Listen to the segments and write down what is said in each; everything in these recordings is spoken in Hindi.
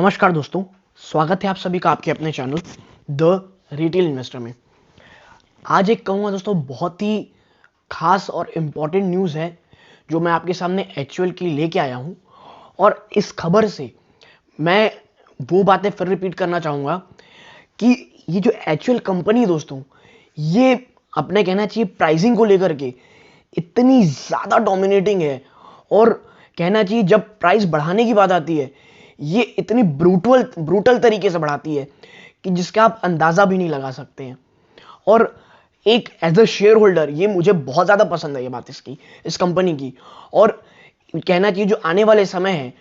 नमस्कार दोस्तों, स्वागत है आप सभी का आपके अपने चैनल द रिटेल इन्वेस्टर में। आज एक कहूँगा दोस्तों, बहुत ही खास और इम्पॉर्टेंट न्यूज़ है जो मैं आपके सामने एचयूएल की लेके आया हूँ। और इस खबर से मैं वो बातें फिर रिपीट करना चाहूँगा कि ये जो एचयूएल कंपनी दोस्तों, ये अपने कहना चाहिए प्राइसिंग को लेकर के इतनी ज़्यादा डोमिनेटिंग है। और कहना चाहिए जब प्राइस बढ़ाने की बात आती है, ये इतनी ब्रूटल तरीके से बढ़ाती है कि जिसका आप अंदाज़ा भी नहीं लगा सकते हैं। और एक एज अ शेयर होल्डर ये मुझे बहुत ज़्यादा पसंद है ये बात इस कंपनी की। और कहना चाहिए जो आने वाले समय है,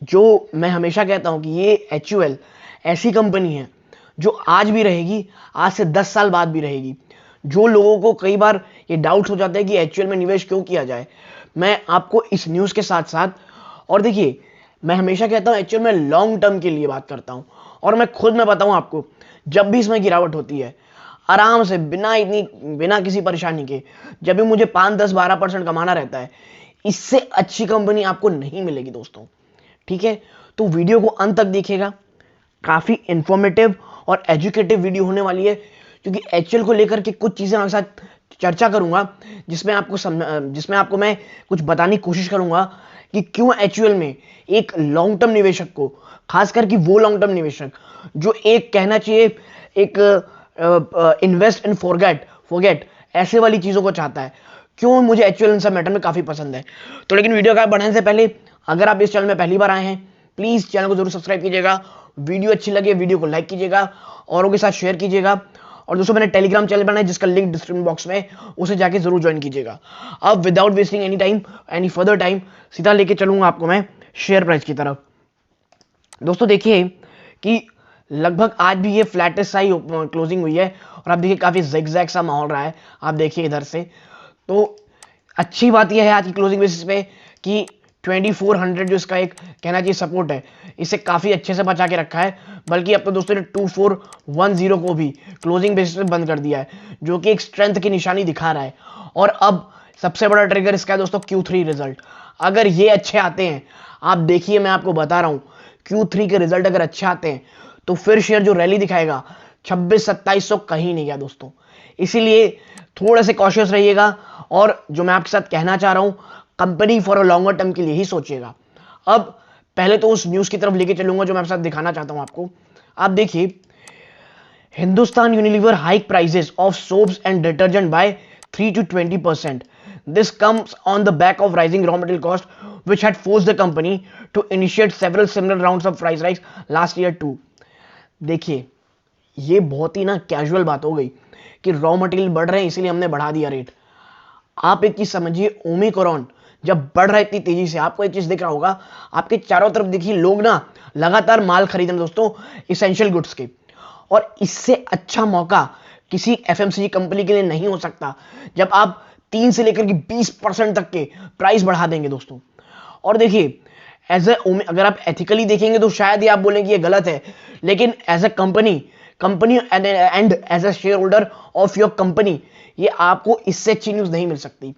जो मैं हमेशा कहता हूं कि ये एचयूएल ऐसी कंपनी है जो आज भी रहेगी, आज से 10 साल बाद भी रहेगी। जो लोगों को कई बार ये डाउट्स हो जाता है कि एचयूएल में निवेश क्यों किया जाए, मैं आपको इस न्यूज़ के साथ साथ, और देखिए मैं हमेशा कहता हूं एचयूएल में लॉन्ग टर्म के लिए बात करता हूं। और मैं खुद में बताऊं आपको, जब भी इसमें गिरावट होती है, आराम से बिना किसी परेशानी के, जब भी मुझे 5, 10, 12% कमाना रहता है, इससे अच्छी कंपनी आपको नहीं मिलेगी दोस्तों। ठीक है, तो वीडियो को अंत तक देखिएगा, काफ़ी इंफॉर्मेटिव और एजुकेटिव वीडियो होने वाली है। क्योंकि एचयूएल को लेकर के कुछ चीज़ें आपके साथ चर्चा करूंगा, जिसमें आपको मैं कुछ बताने की कोशिश करूंगा कि क्यों एचयूएल में एक लॉन्ग टर्म निवेशक को, खास करके वो लॉन्ग टर्म निवेशक जो एक कहना चाहिए एक इन्वेस्ट इन फॉरगेट ऐसे वाली चीज़ों को चाहता है, क्यों मुझे एचयूएल इन सब मैटर में काफ़ी पसंद है। तो लेकिन वीडियो का बढ़ने से पहले, अगर आप इस चैनल में पहली बार आए हैं, प्लीज़ चैनल को जरूर सब्सक्राइब कीजिएगा। वीडियो अच्छी लगे वीडियो को लाइक कीजिएगा, औरों के साथ शेयर कीजिएगा। और दोस्तों मैंने टेलीग्राम चैनल बनाया जिसका लिंक डिस्क्रिप्शन बॉक्स में, उसे जाके जरूर ज्वाइन कीजिएगा। अब without wasting any further time सीधा लेके चलूंगा आपको मैं शेयर प्राइस की तरफ। दोस्तों देखिए कि लगभग आज भी ये फ्लैटेस्ट सा ही क्लोजिंग हुई है। और आप देखिए काफी ज़िगज़ैग सा माहौल रहा है, आप देखिए इधर से। तो अच्छी बात यह है आज की क्लोजिंग बेसिस पे कि 2400 जो इसका एक कहना चाहिए सपोर्ट है, इसे काफी अच्छे से बचा के रखा है। बल्कि अब तो दोस्तों ने 2410 को भी क्लोजिंग बेसिस पे बंद कर दिया है, जो कि एक स्ट्रेंथ की निशानी दिखा रहा है। और अब सबसे बड़ा ट्रिगर इसका है दोस्तों Q3 रिजल्ट। अगर ये अच्छे आते हैं, आप देखिए मैं आपको बता रहा हूं, Q3 के रिजल्ट अगर अच्छे आते हैं तो फिर शेयर जो रैली दिखाएगा 2600-2700 कहीं नहीं गया दोस्तों। इसीलिए थोड़े से कॉशियस रहिएगा। और जो मैं आपके साथ कहना चाह रहा हूं, company for a longer term के लिए ही सोचिएगा। अब पहले तो उस न्यूज की तरफ लेके चलूंगा जो मैं आपके साथ दिखाना चाहता हूं आपको। आप देखिए, Hindustan Unilever hike prices of soaps and detergent by 3 to 20%. This comes on the back of rising raw material cost, which had forced the company to initiate several similar rounds of price rise last year too. देखिए, ये बहुत ही ना कैजुअल बात हो गई कि रॉ मटेरियल बढ़ रहे हैं इसलिए हमने बढ़ा दिया रेट। आप एक चीज समझिए, ओमिक्रॉन जब बढ़ रहा है इतनी तेजी से, आपको एक चीज दिख रहा होगा, आपके चारों तरफ देखिए लोग ना लगातार माल खरीद रहे हैं दोस्तों, इसेंशियल गुड्स के। और इससे अच्छा मौका किसी एफएमसीजी कंपनी के लिए नहीं हो सकता जब आप 3 से लेकर के 20% तक के प्राइस बढ़ा देंगे दोस्तों। और देखिए, अगर आप एथिकली देखेंगे तो शायद ही आप बोलेंगे ये गलत है, लेकिन as a company and as a shareholder of your company, ये आपको इससे अच्छी न्यूज नहीं मिल सकती।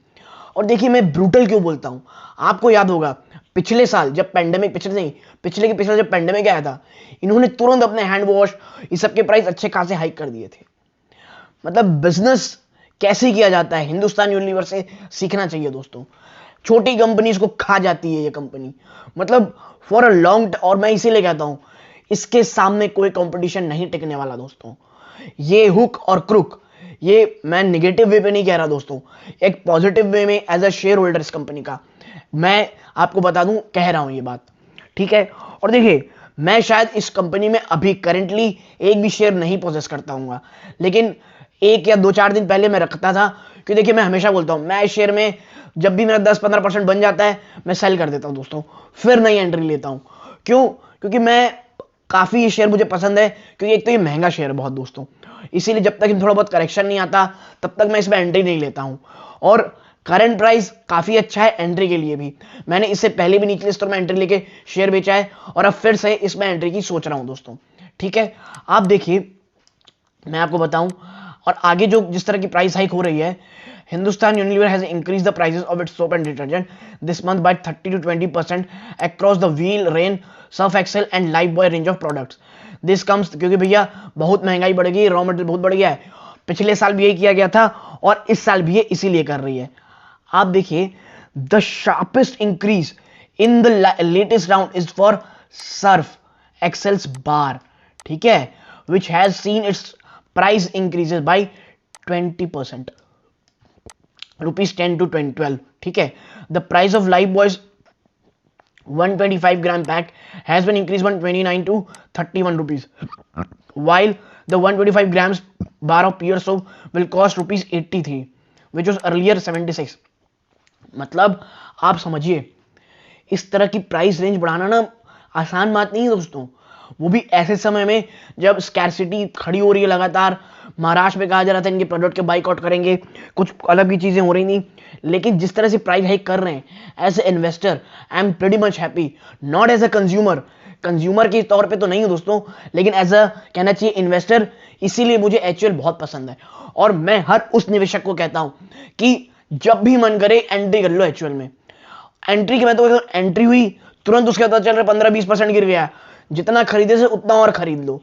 और देखिए मैं ब्रूटल क्यों बोलता हूं, आपको याद होगा पिछले साल जब पेंडेमिक, पिछले जब पेंडेमिक आया था, इन्होंने तुरंत अपने हैंड वॉश ये सब के प्राइस अच्छे खासे हाइक कर दिए थे। मतलब बिजनेस कैसे किया जाता है हिंदुस्तान यूनिलीवर से सीखना चाहिए दोस्तों। छोटी कंपनीज को खा जाती है ये कंपनी, मतलब फॉर अ लॉन्ग। और मैं इसीलिए कहता हूं इसके सामने कोई कंपटीशन नहीं टिकने वाला दोस्तों। ये हुक और क्रुक, ये मैं निगेटिव वे पे नहीं कह रहा दोस्तों, एक पॉजिटिव वे में एज अ शेयर होल्डर इस कंपनी का मैं आपको बता दूं, कह रहा हूं ये बात। ठीक है, और देखिए मैं शायद इस कंपनी में अभी करेंटली एक भी शेयर नहीं पोजेस करता हूँ, लेकिन 1 या 2-4 दिन पहले मैं रखता था। क्योंकि देखिए मैं हमेशा बोलता हूं, मैं शेयर में जब भी मेरा 10-15% बन जाता है मैं सेल कर देता हूं दोस्तों, फिर नई एंट्री लेता हूं। क्यों? क्योंकि मैं काफी ये शेयर मुझे पसंद है, क्योंकि एक तो ये महंगा शेयर है बहुत दोस्तों, इसीलिए जब तक थोड़ा बहुत करेक्शन नहीं आता तब तक मैं इसमें एंट्री नहीं लेता हूं। और करंट प्राइस काफी अच्छा है एंट्री के लिए भी। मैंने इससे पहले भी निचले स्तर में एंट्री लेके शेयर बेचा है और अब फिर से इसमें एंट्री की सोच रहा हूं दोस्तों। ठीक है, आप देखिए मैं आपको बताऊं, और आगे जो जिस तरह की प्राइस हाइक हो रही है, Hindustan Unilever has increased the prices of its soap and detergent this month by 30 to 20% across the Wheel, Rain, Surf Excel and Lifebuoy range of products. This comes क्योंकि भैया बहुत महंगाई बढ़ गई, रॉ मटेरियल बहुत बढ़ गया है. पिछले साल भी यही किया गया था और इस साल भी ये इसीलिए कर रही है. आप देखिए, the sharpest increase in the latest round is for Surf Excel's bar, ठीक है, which has seen its price increases by 20%, rupees 10 to 12, ठीक है. The price of Lifebuoy's 125 gram pack has been increased 129 to 31 rupees, while the 125 grams bar of pure soap will cost rupees 83, which was earlier 76. मतलब आप समझिए, इस तरह की प्राइस रेंज बढ़ाना ना आसान बात नहीं है दोस्तों, वो भी ऐसे समय में जब स्कैरसिटी खड़ी हो रही है लगातार. महाराष्ट्र में कहा जा रहा था इनके प्रोडक्ट के बाइकआउट करेंगे, कुछ अलग ही चीजें हो रही नहीं, लेकिन जिस तरह से प्राइस हाइक कर रहे हैं, as a investor I am pretty much happy, not as a consumer के तौर पे तो नहीं हो दोस्तों, लेकिन एज अ कहना चाहिए इन्वेस्टर. इसीलिए मुझे एचयूएल बहुत पसंद है और मैं हर उस निवेशक को कहता हूं कि जब भी मन करे एंट्री कर लो एचयूएल में. एंट्री के मैं तो एंट्री हुई तुरंत उसके पता चल रहा 15-20% गिर गया, जितना खरीदे से उतना और खरीद लो.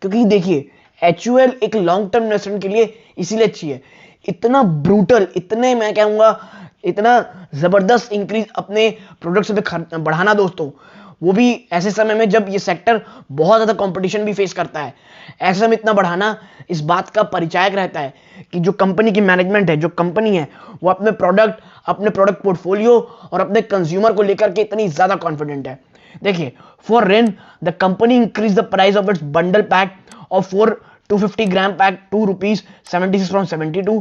क्योंकि देखिए, एचयूएल एक लॉन्ग टर्म इन्वेस्टमेंट के लिए इसीलिए अच्छी है. इतना ब्रूटल, इतने मैं कहूंगा इतना जबरदस्त इंक्रीज अपने प्रोडक्ट्स पे बढ़ाना दोस्तों, वो भी ऐसे समय में जब ये सेक्टर बहुत ज्यादा कंपटीशन भी फेस करता है. ऐसे में इतना बढ़ाना इस बात का परिचायक रहता है कि जो कंपनी की मैनेजमेंट है, जो कंपनी है, वो अपने प्रोडक्ट पोर्टफोलियो और अपने कंज्यूमर को लेकर के इतनी ज्यादा कॉन्फिडेंट है. देखिए, for rain the company increase the price of its bundle pack of 250 gram pack to rupees 76 from 72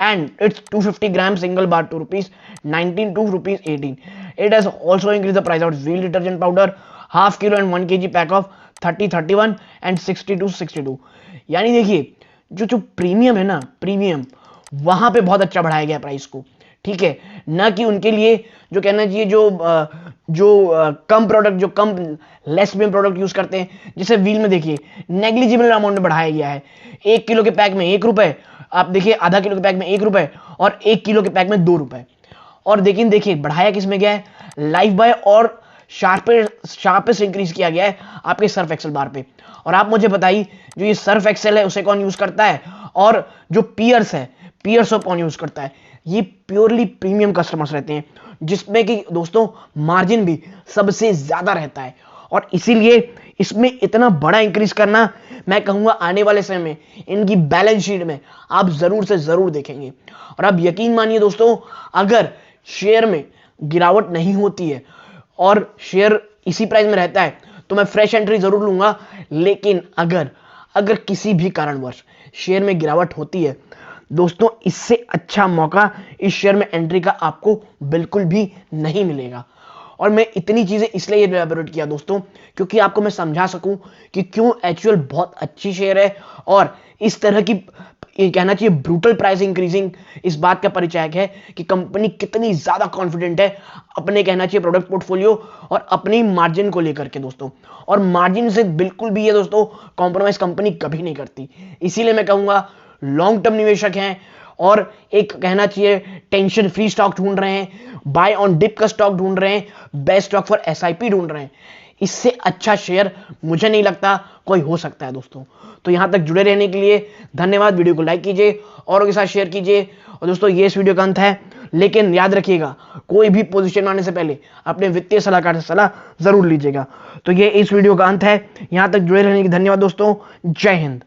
and its 250 gram single bar to rupees 19 to rupees 18. It has also increased the price of wheel detergent powder half kilo and 1 kg pack of 30, 31 and 60 to 62. यानी देखिए, जो प्रीमियम है ना, प्रीमियम वहां पे बहुत अच्छा बढ़ाया गया प्राइस को, ठीक है, ना कि उनके लिए जो कहना चाहिए जो कम प्रोडक्ट, जो कम लेस में प्रोडक्ट यूज करते हैं. जैसे व्हील में देखिए नेग्लिजिबल अमाउंट में बढ़ाया गया है. 1 किलो के पैक में 1 रुपए, आप देखिए आधा किलो के पैक में 1 रुपए और 1 किलो के पैक में 2 रुपए. और देखिए बढ़ाया किस में गया है, लाइफ बॉय और शार्पेस्ट इंक्रीज किया गया है आपके सर्फ एक्सेल बार पे. और आप मुझे बताइए, जो ये सर्फ एक्सेल है उसे कौन यूज करता है, और जो पियर्स है, पियर सोप कौन यूज करता है. ये प्योरली प्रीमियम कस्टमर्स रहते हैं, जिसमें कि दोस्तों मार्जिन भी सबसे ज्यादा रहता है. और इसीलिए इसमें इतना बड़ा इंक्रीज करना, मैं कहूंगा आने वाले समय में इनकी बैलेंस शीट में आप जरूर से जरूर देखेंगे. और आप यकीन मानिए दोस्तों, अगर शेयर में गिरावट नहीं होती है और शेयर इसी प्राइस में रहता है तो मैं फ्रेश एंट्री जरूर लूंगा. लेकिन अगर किसी भी कारणवश शेयर में गिरावट होती है दोस्तों, इससे अच्छा मौका इस शेयर में एंट्री का आपको बिल्कुल भी नहीं मिलेगा. और मैं इतनी चीजें इसलिए एलैबोरेट किया दोस्तों, क्योंकि आपको मैं समझा सकूं कि क्यों एचयूएल बहुत अच्छी शेयर है. और इस तरह की ये कहना चाहिए ब्रूटल प्राइस इंक्रीजिंग इस बात का परिचायक है कि कंपनी कितनी ज्यादा कॉन्फिडेंट है अपने कहना चाहिए प्रोडक्ट पोर्टफोलियो और अपनी मार्जिन को लेकर के दोस्तों. और मार्जिन से बिल्कुल भी ये दोस्तों कॉम्प्रोमाइज कंपनी कभी नहीं करती. इसीलिए मैं कहूंगा लॉन्ग टर्म निवेशक हैं और एक कहना चाहिए टेंशन फ्री स्टॉक ढूंढ रहे हैं, बाय ऑन डिप का स्टॉक ढूंढ रहे हैं, बेस्ट स्टॉक फॉर एसआईपी ढूंढ रहे हैं, इससे अच्छा शेयर मुझे नहीं लगता कोई हो सकता है दोस्तों. तो यहां तक जुड़े रहने के लिए धन्यवाद. वीडियो को लाइक कीजिए, औरों के साथ शेयर कीजिए. और दोस्तों ये इस वीडियो का अंत है, लेकिन याद रखिएगा कोई भी पोजीशन आने से पहले अपने वित्तीय सलाहकार से सलाह जरूर लीजिएगा. तो ये इस वीडियो का अंत है. यहां तक जुड़े रहने के धन्यवाद दोस्तों. जय हिंद.